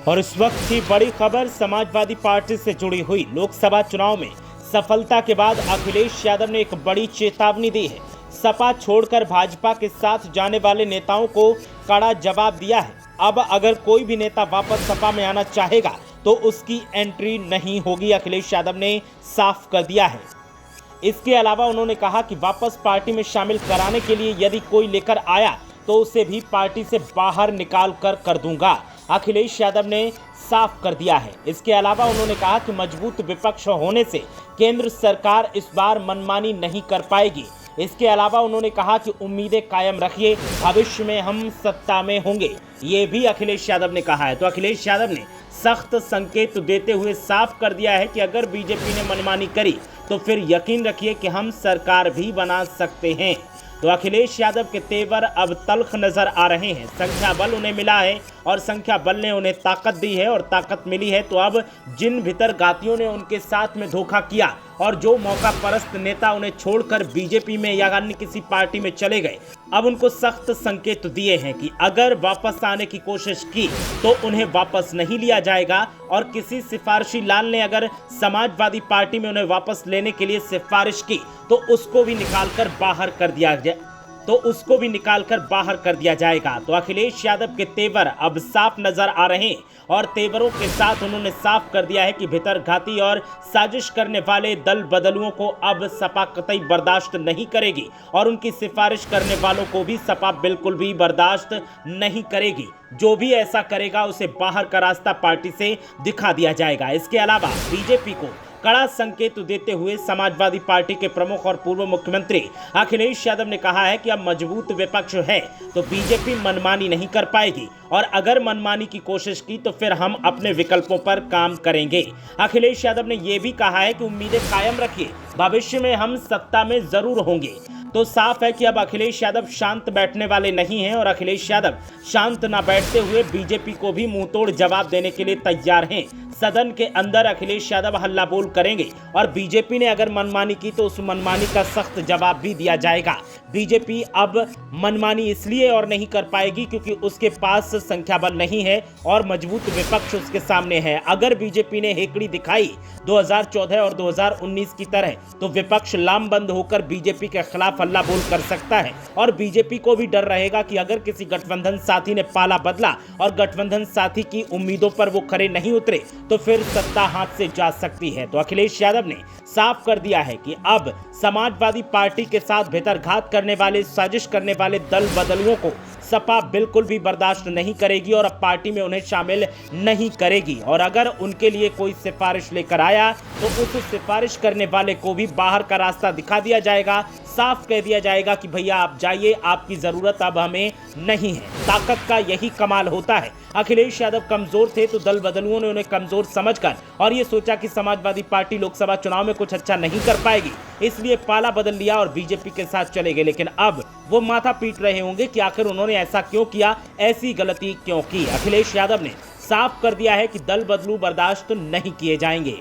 और इस वक्त की बड़ी खबर समाजवादी पार्टी से जुड़ी हुई लोकसभा चुनाव में सफलता के बाद अखिलेश यादव ने एक बड़ी चेतावनी दी है। सपा छोड़कर भाजपा के साथ जाने वाले नेताओं को कड़ा जवाब दिया है। अब अगर कोई भी नेता वापस सपा में आना चाहेगा तो उसकी एंट्री नहीं होगी, अखिलेश यादव ने साफ कर दिया है। इसके अलावा उन्होंने कहा कि वापस पार्टी में शामिल कराने के लिए यदि कोई लेकर आया तो उसे भी पार्टी से बाहर निकाल कर दूंगा, अखिलेश यादव ने साफ कर दिया है। इसके अलावा उन्होंने कहा कि मजबूत विपक्ष होने से केंद्र सरकार इस बार मनमानी नहीं कर पाएगी। इसके अलावा उन्होंने कहा कि उम्मीदें कायम रखिए, भविष्य में हम सत्ता में होंगे, ये भी अखिलेश यादव ने कहा है। तो अखिलेश यादव ने सख्त संकेत देते हुए साफ कर दिया है कि अगर बीजेपी ने मनमानी करी तो फिर यकीन रखिए कि हम सरकार भी बना सकते हैं। तो अखिलेश यादव के तेवर अब तल्ख नजर आ रहे हैं। संख्या बल उन्हें मिला है और संख्या बल ने उन्हें ताकत दी है और ताकत मिली है। तो अब जिन भीतरघातियों ने उनके साथ में धोखा किया और जो मौका परस्त नेता उन्हें छोड़कर बीजेपी में या अन्य किसी पार्टी में चले गए, अब उनको सख्त संकेत दिए हैं कि अगर वापस आने की कोशिश की तो उन्हें वापस नहीं लिया जाएगा। और किसी सिफारिशी लाल ने अगर समाजवादी पार्टी में उन्हें वापस लेने के लिए सिफारिश की तो उसको भी निकाल कर बाहर कर दिया जाएगा। तो अखिलेश यादव के तेवर अब साफ नजर आ रहे हैं और तेवरों के साथ उन्होंने साफ कर दिया है कि भीतरघाती और साजिश करने वाले दल बदलुओं को अब सपा कतई बर्दाश्त नहीं करेगी और उनकी सिफारिश करने वालों को भी सपा बिल्कुल भी बर्दाश्त नहीं करेगी। जो भी ऐसा करेगा उसे बाहर का रास्ता पार्टी से दिखा दिया जाएगा। इसके अलावा बीजेपी को कड़ा संकेत देते हुए समाजवादी पार्टी के प्रमुख और पूर्व मुख्यमंत्री अखिलेश यादव ने कहा है कि अब मजबूत विपक्ष है तो बीजेपी मनमानी नहीं कर पाएगी और अगर मनमानी की कोशिश की तो फिर हम अपने विकल्पों पर काम करेंगे। अखिलेश यादव ने यह भी कहा है कि उम्मीदें कायम रखिए, भविष्य में हम सत्ता में जरूर होंगे। तो साफ है कि अब अखिलेश यादव शांत बैठने वाले नहीं हैं और अखिलेश यादव शांत न बैठते हुए बीजेपी को भी मुंहतोड़ जवाब देने के लिए तैयार हैं। सदन के अंदर अखिलेश यादव हल्ला बोल करेंगे और बीजेपी ने अगर मनमानी की तो उस मनमानी का सख्त जवाब भी दिया जाएगा। बीजेपी अब मनमानी इसलिए और नहीं कर पाएगी क्योंकि उसके पास संख्या बल नहीं है और मजबूत विपक्ष उसके सामने है। अगर बीजेपी ने हेकड़ी दिखाई 2014 और 2019 की तरह तो विपक्ष लामबंद होकर बीजेपी के खिलाफ हल्ला बोल कर सकता है और बीजेपी को भी डर रहेगा कि अगर किसी गठबंधन साथी ने पाला बदला और गठबंधन साथी की उम्मीदों पर वो खरे नहीं उतरे तो फिर सत्ता हाथ से जा सकती है। तो अखिलेश यादव ने साफ कर दिया है कि अब समाजवादी पार्टी के साथ भीतरघात करने वाले, साजिश करने वाले दल बदलुओं को सपा बिल्कुल भी बर्दाश्त नहीं करेगी और अब पार्टी में उन्हें शामिल नहीं करेगी। और अगर उनके लिए कोई सिफारिश लेकर आया तो उस सिफारिश करने वाले को भी बाहर का रास्ता दिखा दिया जाएगा। साफ कह दिया जाएगा कि भैया आप जाइए, आपकी जरूरत अब हमें नहीं है। ताकत का यही कमाल होता है। अखिलेश यादव कमजोर थे तो दल बदलुओं ने उन्हें कमजोर समझकर और ये सोचा कि समाजवादी पार्टी लोकसभा चुनाव में कुछ अच्छा नहीं कर पाएगी, इसलिए पाला बदल लिया और बीजेपी के साथ चले गए। लेकिन अब वो माथा पीट रहे होंगे कि आखिर उन्होंने ऐसा क्यों किया, ऐसी गलती क्यों की। अखिलेश यादव ने साफ कर दिया है कि दल बदलू बर्दाश्त नहीं किए जाएंगे।